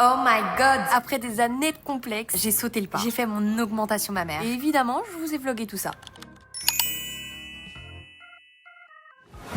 Oh my god! Après des années de complexes, j'ai sauté le pas. J'ai fait mon augmentation mammaire. Et évidemment, je vous ai vlogué tout ça.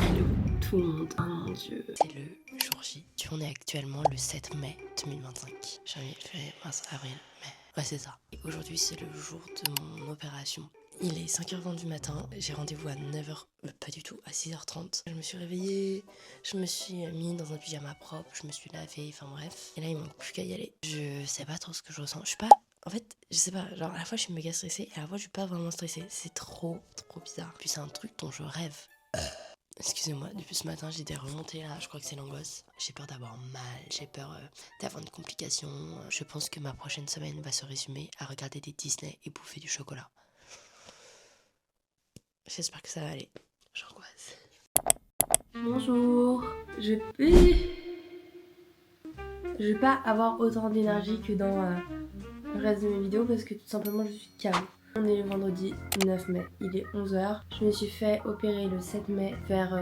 Hello tout le monde, oh mon dieu. C'est le jour J. On est actuellement le 7 mai 2025. Janvier, février, mars, avril, mai. Ouais, c'est ça. Et aujourd'hui, c'est le jour de mon opération. Il est 5h20 du matin, j'ai rendez-vous à 9h, pas du tout, à 6h30. Je me suis réveillée, je me suis mis dans un pyjama propre, je me suis lavée, enfin bref. Et là, il manque plus qu'à y aller. Je sais pas trop ce que je ressens. Je suis pas... En fait, je sais pas, genre à la fois je suis méga stressée et à la fois je suis pas vraiment stressée. C'est trop bizarre. Puis c'est un truc dont je rêve. Excusez-moi, depuis ce matin j'ai des remontées là, je crois que c'est l'angoisse. J'ai peur d'avoir mal, j'ai peur d'avoir une complication. Je pense que ma prochaine semaine va se résumer à regarder des Disney et bouffer du chocolat. J'espère que ça va aller. J'angoisse. Bonjour. Je vais pas avoir autant d'énergie que dans le reste de mes vidéos parce que tout simplement je suis KO. On est le vendredi 9 mai, il est 11h. Je me suis fait opérer le 7 mai vers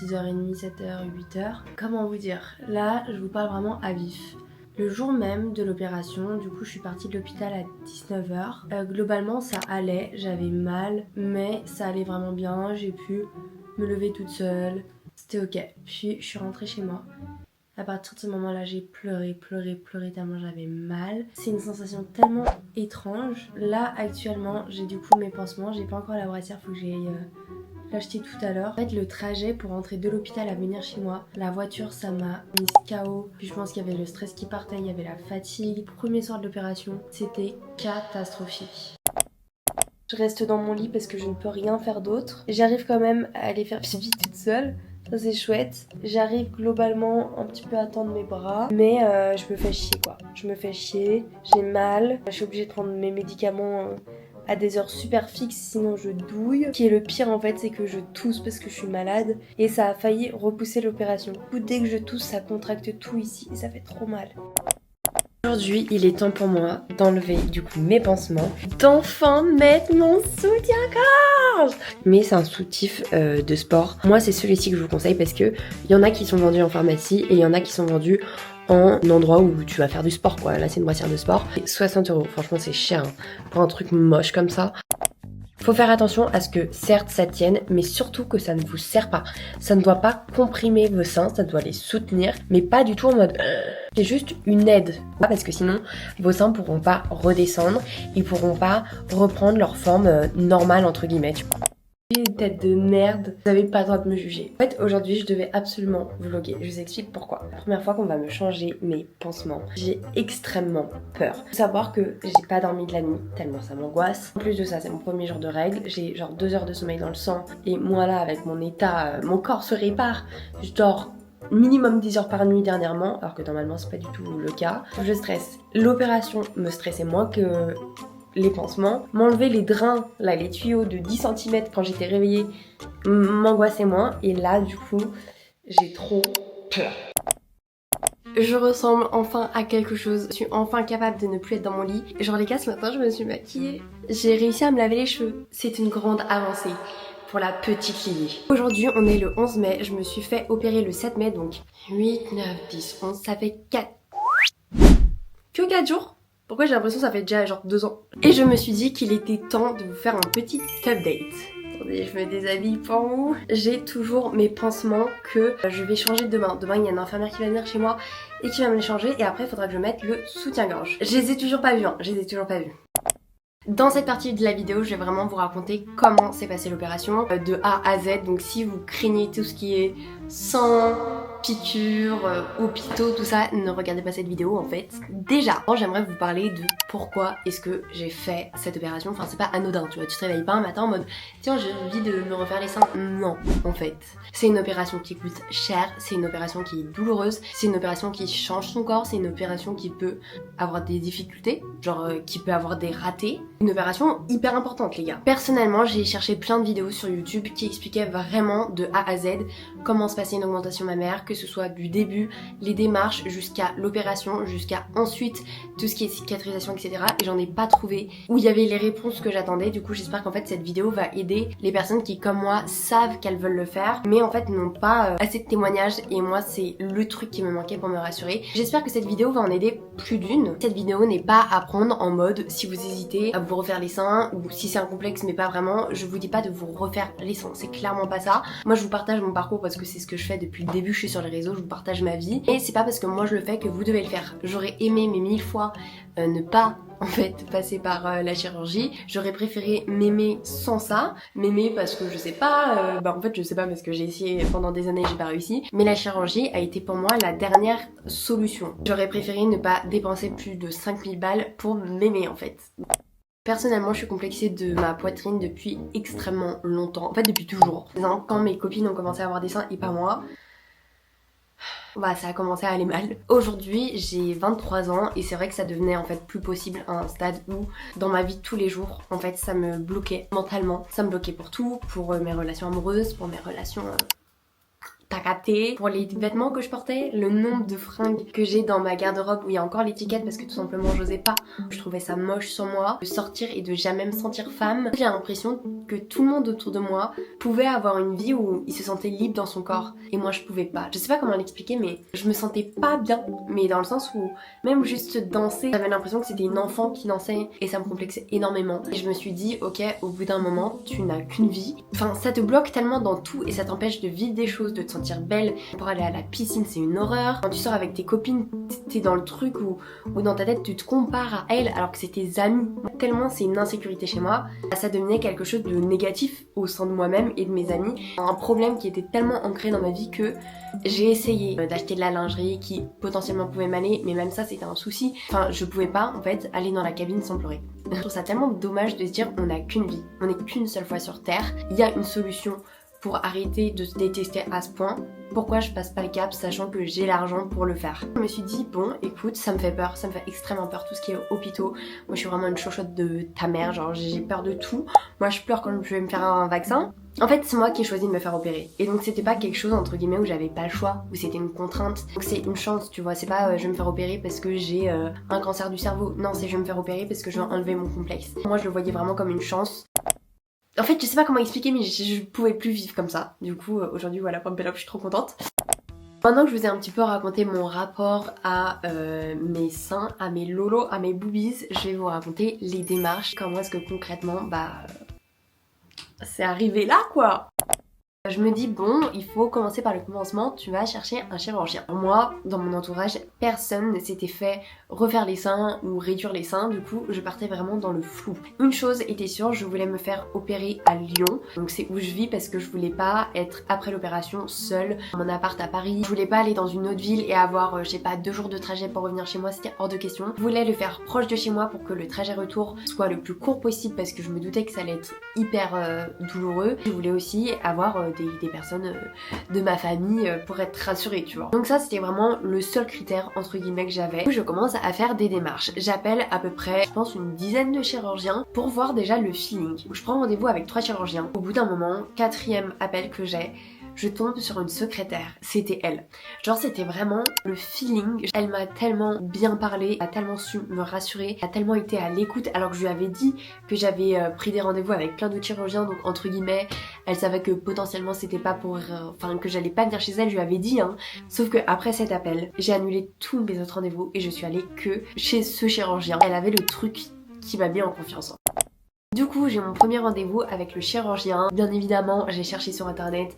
6h30, 7h, 8h. Comment vous dire? Là, je vous parle vraiment à vif. Le jour même de l'opération, du coup je suis partie de l'hôpital à 19h. Globalement ça allait, j'avais mal, mais ça allait vraiment bien. J'ai pu me lever toute seule, c'était ok. Puis je suis rentrée chez moi. À partir de ce moment-là, j'ai pleuré tellement j'avais mal. C'est une sensation tellement étrange. Là, actuellement, j'ai du coup mes pansements. J'ai pas encore la brassière, faut que j'aille l'acheter tout à l'heure. En fait, le trajet pour rentrer de l'hôpital à venir chez moi, la voiture, ça m'a mis KO. Puis je pense qu'il y avait le stress qui partait, il y avait la fatigue. Premier soir de l'opération, c'était catastrophique. Je reste dans mon lit parce que je ne peux rien faire d'autre. J'arrive quand même à aller faire pipi toute seule. Ça c'est chouette. J'arrive globalement un petit peu à tendre mes bras. Mais je me fais chier quoi. Je me fais chier. J'ai mal. Je suis obligée de prendre mes médicaments à des heures super fixes sinon je douille. Ce qui est le pire en fait c'est que je tousse parce que je suis malade. Et ça a failli repousser l'opération. Du coup dès que je tousse ça contracte tout ici et ça fait trop mal. Aujourd'hui, il est temps pour moi d'enlever du coup mes pansements, d'enfin mettre mon soutien-gorge. Mais c'est un soutif de sport. Moi, c'est celui-ci que je vous conseille parce que il y en a qui sont vendus en pharmacie et il y en a qui sont vendus en endroit où tu vas faire du sport quoi. Là, c'est une brassière de sport. 60 €, franchement, c'est cher hein, pour un truc moche comme ça. Faut faire attention à ce que certes ça tienne, mais surtout que ça ne vous sert pas. Ça ne doit pas comprimer vos seins, ça doit les soutenir, mais pas du tout en mode c'est juste une aide. Parce que sinon, vos seins pourront pas redescendre, ils pourront pas reprendre leur forme normale entre guillemets. Une tête de merde, vous avez pas le droit de me juger. En fait, aujourd'hui, je devais absolument vlogger. Je vous explique pourquoi. La première fois qu'on va me changer mes pansements, j'ai extrêmement peur. Faut savoir que j'ai pas dormi de la nuit, tellement ça m'angoisse. En plus de ça, c'est mon premier jour de règles. J'ai genre 2 heures de sommeil dans le sang. Et moi là, avec mon état, mon corps se répare. Je dors minimum 10 heures par nuit dernièrement, alors que normalement c'est pas du tout le cas. Je stresse. L'opération me stressait moins que les pansements. M'enlever les drains, là les tuyaux de 10 cm quand j'étais réveillée m'angoissait moins. Et là du coup, j'ai trop peur. Je ressemble enfin à quelque chose. Je suis enfin capable de ne plus être dans mon lit. Genre les gars, ce matin je me suis maquillée. J'ai réussi à me laver les cheveux. C'est une grande avancée pour la petite Lily. Aujourd'hui on est le 11 mai. Je me suis fait opérer le 7 mai. Donc 8, 9, 10, 11. Ça fait 4... Que 4 jours. Pourquoi j'ai l'impression que ça fait déjà genre 2 ans. Et je me suis dit qu'il était temps de vous faire un petit update. Attendez, je me déshabille pas où. J'ai toujours mes pansements que je vais changer demain. Demain, il y a une infirmière qui va venir chez moi et qui va me les changer. Et après, il faudra que je mette le soutien-gorge. Je les ai toujours pas vus, hein. Je les ai toujours pas vus. Dans cette partie de la vidéo, je vais vraiment vous raconter comment s'est passée l'opération de A à Z. Donc si vous craignez tout ce qui est sang, piqûres, hôpitaux, tout ça, ne regardez pas cette vidéo en fait. Déjà, j'aimerais vous parler de pourquoi est-ce que j'ai fait cette opération. Enfin, c'est pas anodin, tu vois, tu te réveilles pas un matin en mode tiens, j'ai envie de me refaire les seins. Non, en fait. C'est une opération qui coûte cher, c'est une opération qui est douloureuse, c'est une opération qui change son corps, c'est une opération qui peut avoir des difficultés, genre qui peut avoir des ratés. Une opération hyper importante les gars. Personnellement, j'ai cherché plein de vidéos sur YouTube qui expliquaient vraiment de A à Z comment se passait une augmentation mammaire, que ce soit du début, les démarches, jusqu'à l'opération, jusqu'à ensuite tout ce qui est cicatrisation, etc. Et j'en ai pas trouvé où il y avait les réponses que j'attendais. Du coup j'espère qu'en fait cette vidéo va aider les personnes qui comme moi savent qu'elles veulent le faire, mais en fait n'ont pas assez de témoignages, et moi c'est le truc qui me manquait pour me rassurer. J'espère que cette vidéo va en aider plus d'une. Cette vidéo n'est pas à prendre en mode si vous hésitez à vous refaire les seins, ou si c'est un complexe mais pas vraiment, je vous dis pas de vous refaire les seins, c'est clairement pas ça. Moi je vous partage mon parcours parce que c'est ce que je fais depuis le début, je suis sur les réseaux, je vous partage ma vie, et c'est pas parce que moi je le fais que vous devez le faire. J'aurais aimé mais 1000 fois ne pas en fait passer par la chirurgie, j'aurais préféré m'aimer sans ça, m'aimer parce que je sais pas, en fait je sais pas parce que j'ai essayé pendant des années et j'ai pas réussi, mais la chirurgie a été pour moi la dernière solution. J'aurais préféré ne pas dépenser plus de 5000 balles pour m'aimer en fait. Personnellement, je suis complexée de ma poitrine depuis extrêmement longtemps, en fait depuis toujours. Quand mes copines ont commencé à avoir des seins et pas moi, ça a commencé à aller mal. Aujourd'hui j'ai 23 ans et c'est vrai que ça devenait en fait plus possible à un stade où dans ma vie de tous les jours en fait ça me bloquait mentalement. Ça me bloquait pour tout, pour mes relations amoureuses, pour mes relations t'as capté, pour les vêtements que je portais, le nombre de fringues que j'ai dans ma garde-robe où il y a encore l'étiquette parce que tout simplement j'osais pas, je trouvais ça moche sur moi, de sortir et de jamais me sentir femme. J'ai l'impression que tout le monde autour de moi pouvait avoir une vie où il se sentait libre dans son corps et moi je pouvais pas. Je sais pas comment l'expliquer mais je me sentais pas bien, mais dans le sens où même juste danser, j'avais l'impression que c'était une enfant qui dansait et ça me complexait énormément. Et je me suis dit ok, au bout d'un moment tu n'as qu'une vie, enfin ça te bloque tellement dans tout et ça t'empêche de vivre des choses, de te sentir belle. Pour aller à la piscine c'est une horreur, quand tu sors avec tes copines t'es dans le truc où dans ta tête tu te compares à elles alors que c'est tes amis. Tellement c'est une insécurité chez moi, ça devenait quelque chose de négatif au sein de moi-même et de mes amis, un problème qui était tellement ancré dans ma vie que j'ai essayé d'acheter de la lingerie qui potentiellement pouvait m'aller, mais même ça c'était un souci. Enfin je pouvais pas en fait aller dans la cabine sans pleurer. Je trouve ça tellement dommage de se dire on n'a qu'une vie, on n'est qu'une seule fois sur terre, il y a une solution pour arrêter de se détester à ce point. Pourquoi je passe pas le cap sachant que j'ai l'argent pour le faire? Je me suis dit bon écoute ça me fait peur, ça me fait extrêmement peur tout ce qui est hôpitaux. Moi je suis vraiment une chochotte de ta mère, genre j'ai peur de tout. Moi je pleure quand je vais me faire un vaccin. En fait c'est moi qui ai choisi de me faire opérer et donc c'était pas quelque chose entre guillemets où j'avais pas le choix, où c'était une contrainte. Donc c'est une chance tu vois, c'est pas je vais me faire opérer parce que j'ai un cancer du cerveau. Non c'est je vais me faire opérer parce que je vais enlever mon complexe. Moi je le voyais vraiment comme une chance. En fait je sais pas comment expliquer mais je pouvais plus vivre comme ça. Du coup aujourd'hui voilà, pump it up, je suis trop contente. Maintenant que je vous ai un petit peu raconté mon rapport à mes seins, à mes lolos, à mes boobies, je vais vous raconter les démarches. Comment est-ce que concrètement c'est arrivé là quoi. Je me dis bon, il faut commencer par le commencement, tu vas chercher un chirurgien. Moi, dans mon entourage, personne ne s'était fait refaire les seins ou réduire les seins, du coup je partais vraiment dans le flou. Une chose était sûre, je voulais me faire opérer à Lyon, donc c'est où je vis parce que je voulais pas être après l'opération seule dans mon appart à Paris. Je voulais pas aller dans une autre ville et avoir, je sais pas, 2 jours de trajet pour revenir chez moi, c'était hors de question. Je voulais le faire proche de chez moi pour que le trajet retour soit le plus court possible parce que je me doutais que ça allait être hyper douloureux. Je voulais aussi avoir des personnes de ma famille pour être rassurée tu vois. Donc ça c'était vraiment le seul critère entre guillemets que j'avais. Je commence à faire des démarches. J'appelle à peu près je pense une dizaine de chirurgiens pour voir déjà le feeling. Je prends rendez-vous avec 3 chirurgiens. Au bout d'un moment, 4e appel que j'ai, je tombe sur une secrétaire, c'était elle. Genre c'était vraiment le feeling, elle m'a tellement bien parlé, a tellement su me rassurer, a tellement été à l'écoute alors que je lui avais dit que j'avais pris des rendez-vous avec plein d'autres chirurgiens, donc entre guillemets, elle savait que potentiellement c'était pas pour... Enfin que j'allais pas venir chez elle, je lui avais dit hein. Sauf que après cet appel, j'ai annulé tous mes autres rendez-vous et je suis allée que chez ce chirurgien. Elle avait le truc qui m'a mis en confiance. Du coup j'ai mon premier rendez-vous avec le chirurgien. Bien évidemment j'ai cherché sur internet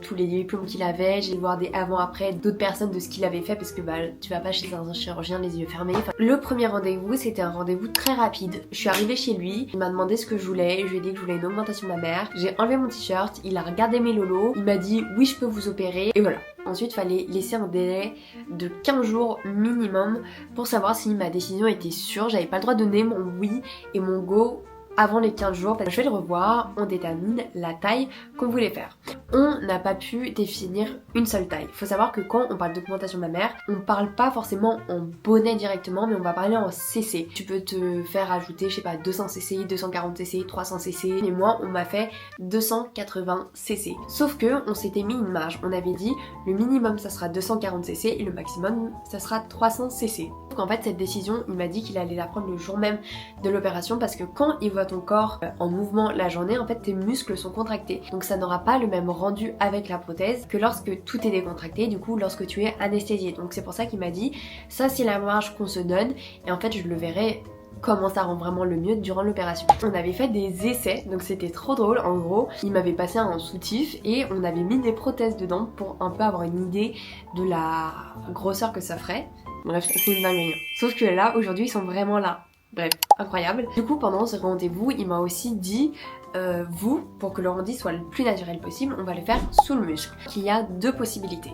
tous les diplômes qu'il avait, j'ai voir des avant-après d'autres personnes de ce qu'il avait fait parce que tu vas pas chez un chirurgien les yeux fermés. Enfin, le premier rendez-vous c'était un rendez-vous très rapide. Je suis arrivée chez lui, il m'a demandé ce que je voulais, je lui ai dit que je voulais une augmentation mammaire. J'ai enlevé mon t-shirt, il a regardé mes lolos, il m'a dit oui je peux vous opérer et voilà. Ensuite fallait laisser un délai de 15 jours minimum pour savoir si ma décision était sûre. J'avais pas le droit de donner mon oui et mon go avant les 15 jours, parce que je vais le revoir, on détermine la taille qu'on voulait faire. On n'a pas pu définir une seule taille. Il faut savoir que quand on parle d'augmentation mammaire, on parle pas forcément en bonnet directement, mais on va parler en cc. Tu peux te faire ajouter, je sais pas, 200 cc, 240 cc, 300 cc, et moi on m'a fait 280 cc. Sauf que on s'était mis une marge, on avait dit le minimum ça sera 240 cc et le maximum ça sera 300 cc. Donc en fait cette décision, il m'a dit qu'il allait la prendre le jour même de l'opération parce que quand il voit ton corps en mouvement la journée, en fait tes muscles sont contractés. Donc ça n'aura pas le même rendu avec la prothèse que lorsque tout est décontracté, du coup lorsque tu es anesthésié. Donc c'est pour ça qu'il m'a dit ça c'est la marge qu'on se donne et en fait je le verrai comment ça rend vraiment le mieux durant l'opération. On avait fait des essais, donc c'était trop drôle. En gros, il m'avait passé un soutif et on avait mis des prothèses dedans pour un peu avoir une idée de la grosseur que ça ferait. Bref, c'est une dinguerie. Sauf que là, aujourd'hui, ils sont vraiment là. Bref, incroyable. Du coup, pendant ce rendez-vous, il m'a aussi dit vous, pour que le rendu soit le plus naturel possible, on va le faire sous le muscle. Il y a deux possibilités.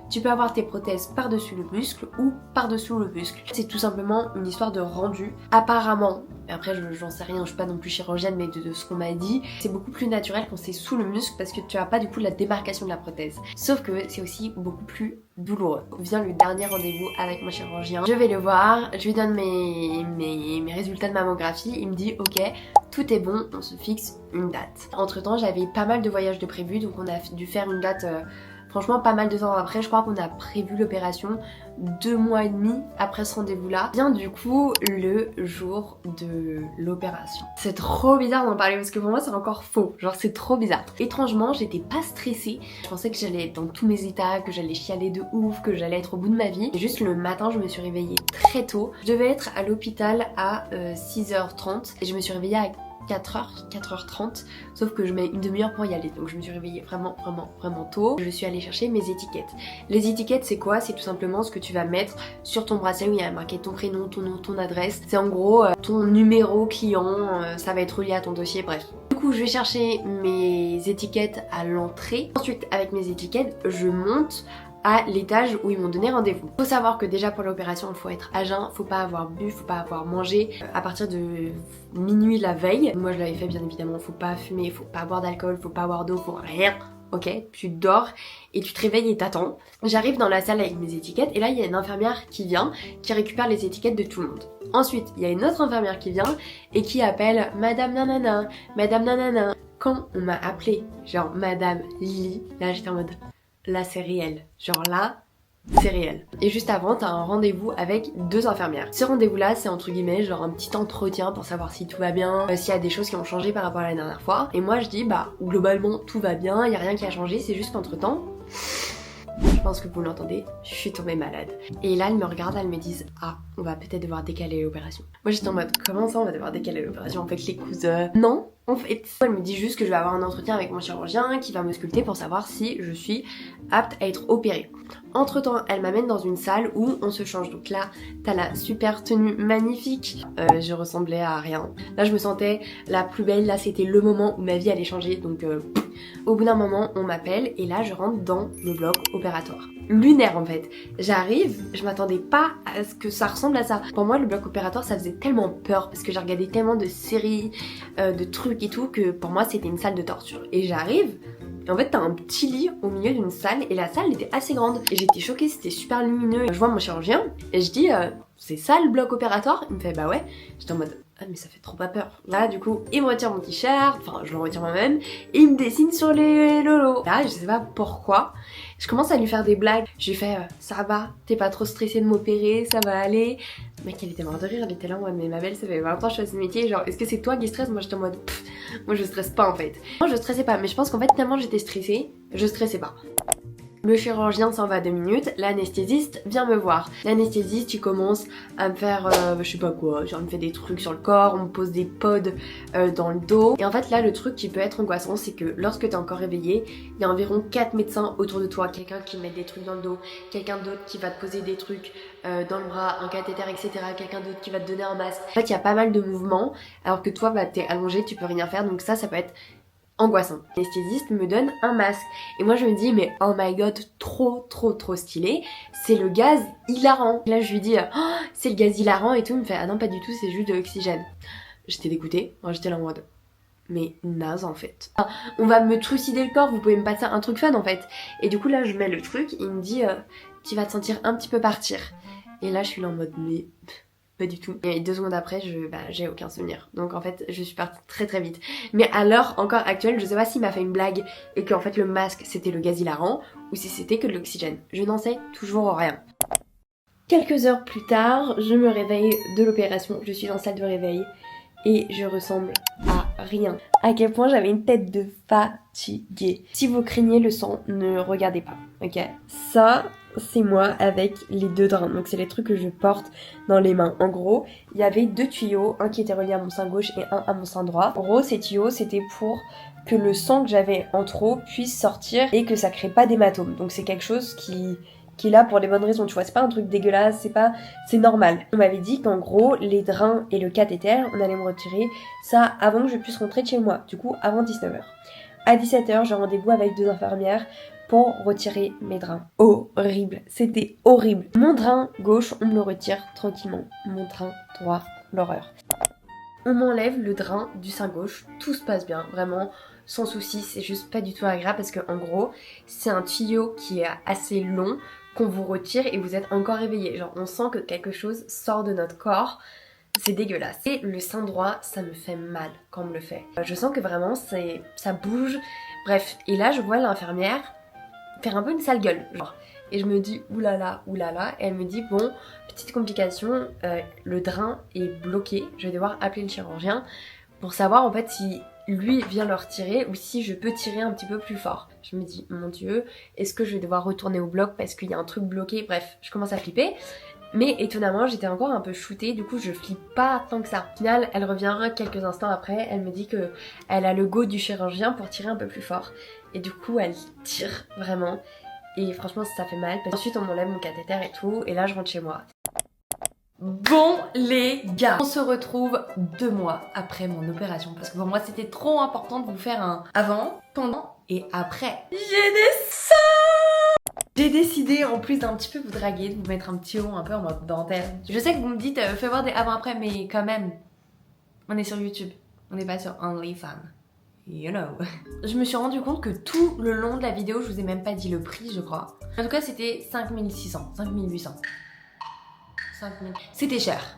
Tu peux avoir tes prothèses par-dessus le muscle ou par-dessous le muscle. C'est tout simplement une histoire de rendu. Apparemment, après j'en sais rien, je suis pas non plus chirurgienne, mais de ce qu'on m'a dit, c'est beaucoup plus naturel quand c'est sous le muscle parce que tu as pas du coup la démarcation de la prothèse. Sauf que c'est aussi beaucoup plus douloureux. Vient le dernier rendez-vous avec mon chirurgien. Je vais le voir, je lui donne mes résultats de mammographie, il me dit ok, tout est bon, on se fixe une date. Entre temps j'avais pas mal de voyages de prévus, donc on a dû faire une date franchement pas mal de temps après. Je crois qu'on a prévu l'opération 2 mois et demi après ce rendez-vous là. Vient du coup le jour de l'opération. C'est trop bizarre d'en parler parce que pour moi c'est encore faux, genre c'est trop bizarre. Étrangement j'étais pas stressée, je pensais que j'allais être dans tous mes états, que j'allais chialer de ouf, que j'allais être au bout de ma vie. Et juste le matin je me suis réveillée très tôt. Je devais être à l'hôpital à 6h30 et je me suis réveillée à 4h30, sauf que je mets une demi-heure pour y aller, donc je me suis réveillée vraiment tôt. Je suis allée chercher mes étiquettes. Les étiquettes c'est quoi? C'est tout simplement ce que tu vas mettre sur ton bracelet où il y a marqué ton prénom, ton nom, ton adresse. C'est en gros ton numéro client, ça va être relié à ton dossier, bref. Du coup je vais chercher mes étiquettes à l'entrée. Ensuite avec mes étiquettes je monte à l'étage où ils m'ont donné rendez-vous. Faut savoir que déjà pour l'opération il faut être à jeun, faut pas avoir bu, faut pas avoir mangé à partir de minuit la veille. Moi je l'avais fait bien évidemment, faut pas fumer, faut pas boire d'alcool, faut pas boire d'eau, faut rien. Ok, tu dors et tu te réveilles et t'attends. J'arrive dans la salle avec mes étiquettes et là il y a une infirmière qui vient, qui récupère les étiquettes de tout le monde. Ensuite il y a une autre infirmière qui vient et qui appelle Madame Nanana, Madame Nanana. Quand on m'a appelé genre Madame Lily, là j'étais en mode là c'est réel, genre là c'est réel. Et juste avant t'as un rendez-vous avec 2 infirmières. Ce rendez-vous là c'est entre guillemets genre un petit entretien pour savoir si tout va bien, s'il y a des choses qui ont changé par rapport à la dernière fois. Et moi je dis bah globalement tout va bien, il y a rien qui a changé, c'est juste qu'entre temps je pense que vous l'entendez, je suis tombée malade. Et là, elles me regardent, elles me disent ah, on va peut-être devoir décaler l'opération. Moi j'étais en mode comment ça on va devoir décaler l'opération? En fait les cousins. Non, en fait. Elle me dit juste que je vais avoir un entretien avec mon chirurgien qui va m'ausculter pour savoir si je suis apte à être opérée. Entre temps, elle m'amène dans une salle où on se change. Donc là, t'as la super tenue magnifique. Je ressemblais à rien. Là, je me sentais la plus belle. Là, c'était le moment où ma vie allait changer. Donc au bout d'un moment, on m'appelle et là, je rentre dans le bloc opératoire. Lunaire en fait. J'arrive, je m'attendais pas à ce que ça ressemble à ça. Pour moi, le bloc opératoire, ça faisait tellement peur parce que j'ai regardé tellement de séries, de trucs et tout que pour moi, c'était une salle de torture. Et j'arrive. Et en fait t'as un petit lit au milieu d'une salle et la salle était assez grande. Et j'étais choquée, c'était super lumineux. Je vois mon chirurgien et je dis c'est ça le bloc opératoire? Il me fait bah ouais. J'étais en mode ah mais ça fait trop pas peur. Là du coup il me retire mon t-shirt, enfin je le retire moi-même et il me dessine sur les lolos. Là je sais pas pourquoi, je commence à lui faire des blagues. Je lui fais ça va, t'es pas trop stressée de m'opérer, ça va aller. Le mec elle était morte de rire, elle était là en mode mais ma belle ça fait 20 ans que je fais ce métier, genre est-ce que c'est toi qui stresse? Moi j'étais en mode moi je stresse pas en fait. Moi je stressais pas mais je pense qu'en fait tellement j'étais stressée, je stressais pas. Le chirurgien s'en va 2 minutes, l'anesthésiste vient me voir. L'anesthésiste il commence à me faire je sais pas quoi, genre il me fait des trucs sur le corps, on me pose des pods dans le dos. Et en fait là le truc qui peut être angoissant c'est que lorsque t'es encore réveillé, il y a environ 4 médecins autour de toi. Quelqu'un qui met des trucs dans le dos, quelqu'un d'autre qui va te poser des trucs dans le bras, un cathéter etc. Quelqu'un d'autre qui va te donner un masque. En fait il y a pas mal de mouvements alors que toi bah t'es allongé, tu peux rien faire donc ça peut être angoissant. L'anesthésiste me donne un masque et moi je me dis mais oh my god trop stylé, c'est le gaz hilarant. Là je lui dis oh, c'est le gaz hilarant et tout, il me fait ah non pas du tout c'est juste de l'oxygène. j'étais dégoûtée. Moi j'étais là en mode mais naze en fait. On va me trucider le corps, vous pouvez me passer un truc fun en fait. Et du coup là je mets le truc, il me dit tu vas te sentir un petit peu partir. Et là je suis là en mode mais pas du tout. Et 2 secondes après j'ai aucun souvenir. Donc en fait je suis partie très très vite. Mais à l'heure encore actuelle, je sais pas s'il m'a fait une blague et qu'en fait le masque c'était le gaz hilarant ou si c'était que de l'oxygène. Je n'en sais toujours rien. Quelques heures plus tard, je me réveille de l'opération, je suis en salle de réveil et je ressemble à rien. À quel point j'avais une tête de fatiguée. Si vous craignez le sang, ne regardez pas, ok? Ça, c'est moi avec les 2 drains, donc c'est les trucs que je porte dans les mains. En gros, il y avait 2 tuyaux, un qui était relié à mon sein gauche et un à mon sein droit. En gros, ces tuyaux, c'était pour que le sang que j'avais en trop puisse sortir et que ça crée pas d'hématome. Donc c'est quelque chose qui est là pour les bonnes raisons, tu vois, c'est pas un truc dégueulasse, c'est normal. On m'avait dit qu'en gros, les drains et le cathéter, on allait me retirer ça avant que je puisse rentrer de chez moi, du coup avant 19h. À 17h, j'ai rendez-vous avec 2 infirmières pour retirer mes drains. Horrible, c'était horrible. Mon drain gauche, on me le retire tranquillement. Mon drain droit, l'horreur. On m'enlève le drain du sein gauche, tout se passe bien, vraiment, sans souci, c'est juste pas du tout agréable parce que en gros, c'est un tuyau qui est assez long, qu'on vous retire et vous êtes encore réveillé. Genre on sent que quelque chose sort de notre corps, c'est dégueulasse. Et le sein droit, ça me fait mal quand on me le fait. Je sens que vraiment ça bouge, bref. Et là je vois l'infirmière faire un peu une sale gueule, genre. Et je me dis oulala, oulala, et elle me dit bon, petite complication, le drain est bloqué, je vais devoir appeler le chirurgien pour savoir en fait si lui vient le retirer ou si je peux tirer un petit peu plus fort. Je me dis mon dieu, est-ce que je vais devoir retourner au bloc parce qu'il y a un truc bloqué? Bref, je commence à flipper. Mais étonnamment, j'étais encore un peu shootée, du coup je flippe pas tant que ça. Au final, elle revient quelques instants après, elle me dit que elle a le go du chirurgien pour tirer un peu plus fort. Et du coup, elle tire vraiment. Et franchement, ça fait mal. Ensuite, on m'enlève mon cathéter et tout, et là je rentre chez moi. Bon les gars, on se retrouve 2 mois après mon opération parce que pour moi c'était trop important de vous faire un avant, pendant et après. J'ai des seins. J'ai décidé en plus d'un petit peu vous draguer, de vous mettre un petit rond un peu en mode dentelle. Je sais que vous me dites fais voir des avant-après mais quand même, on est sur YouTube, on n'est pas sur OnlyFans. You know. Je me suis rendu compte que tout le long de la vidéo, je vous ai même pas dit le prix je crois. En tout cas c'était 5600, 5800. 5000. C'était cher.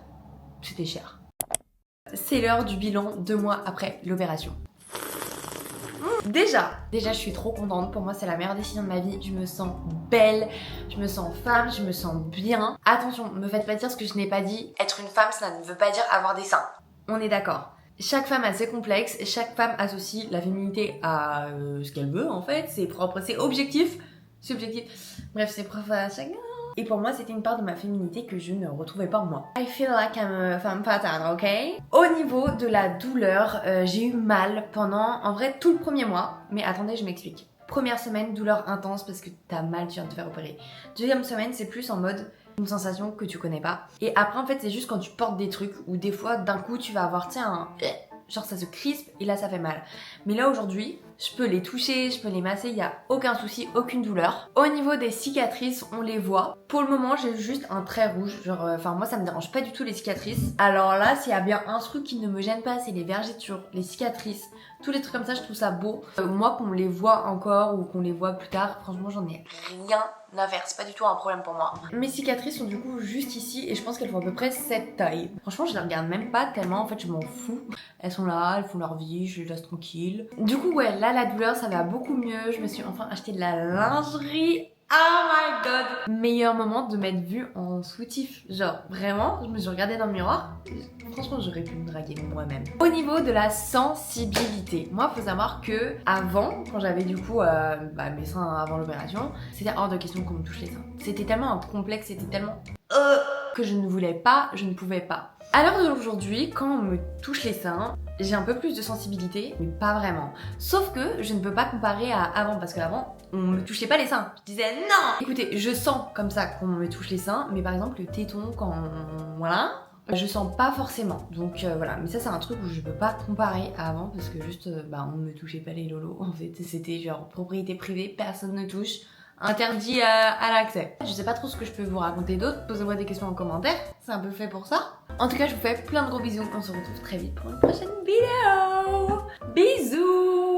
C'était cher. C'est l'heure du bilan 2 mois après l'opération. Déjà, je suis trop contente. Pour moi, c'est la meilleure décision de ma vie. Je me sens belle, je me sens femme, je me sens bien. Attention, me faites pas dire ce que je n'ai pas dit. Être une femme, ça ne veut pas dire avoir des seins. On est d'accord. Chaque femme a ses complexes, chaque femme associe la féminité à ce qu'elle veut en fait. C'est propre, c'est objectif. C'est objectif. Bref, c'est propre à chacun. Et pour moi, c'était une part de ma féminité que je ne retrouvais pas en moi. I feel like I'm a femme fatale, ok? Au niveau de la douleur, j'ai eu mal pendant, en vrai, tout le premier mois. Mais attendez, je m'explique. Première semaine, douleur intense parce que t'as mal, tu viens de te faire opérer. Deuxième semaine, c'est plus en mode une sensation que tu connais pas. Et après, en fait, c'est juste quand tu portes des trucs où des fois, d'un coup, tu vas avoir, tiens, genre ça se crispe et là, ça fait mal. Mais là, aujourd'hui, je peux les toucher, je peux les masser, il n'y a aucun souci, aucune douleur. Au niveau des cicatrices, on les voit. Pour le moment, j'ai juste un trait rouge. Genre, enfin, moi, ça me dérange pas du tout les cicatrices. Alors là, s'il y a bien un truc qui ne me gêne pas, c'est les vergetures, les cicatrices. Tous les trucs comme ça, je trouve ça beau. Moi, qu'on les voit encore ou qu'on les voit plus tard, franchement, j'en ai rien à faire. C'est pas du tout un problème pour moi. Mes cicatrices sont du coup juste ici et je pense qu'elles font à peu près cette taille. Franchement, je les regarde même pas tellement, en fait, je m'en fous. Elles sont là, elles font leur vie, je les laisse tranquilles. Du coup, ouais, là, la douleur, ça va beaucoup mieux. Je me suis enfin acheté de la lingerie. Oh my god! Meilleur moment de m'être vue en soutif. Genre, vraiment, je me suis regardée dans le miroir. Franchement, j'aurais pu me draguer moi-même. Au niveau de la sensibilité, moi, faut savoir que avant, quand j'avais du coup mes seins avant l'opération, c'était hors de question qu'on me touche les seins. C'était tellement un complexe, c'était tellement que je ne voulais pas, je ne pouvais pas. À l'heure d'aujourd'hui, quand on me touche les seins, j'ai un peu plus de sensibilité, mais pas vraiment. Sauf que je ne peux pas comparer à avant, parce qu'avant, on me touchait pas les seins. Je disais non! Écoutez, je sens comme ça qu'on me touche les seins, mais par exemple, le téton, quand voilà, je sens pas forcément. Donc voilà, mais ça c'est un truc où je peux pas comparer à avant, parce que juste, on me touchait pas les lolos. En fait, c'était genre propriété privée, personne ne touche. Interdit à l'accès. Je sais pas trop ce que je peux vous raconter d'autre. Posez-moi des questions en commentaire, c'est un peu fait pour ça. En tout cas, je vous fais plein de gros bisous. On se retrouve très vite pour une prochaine vidéo. Bisous.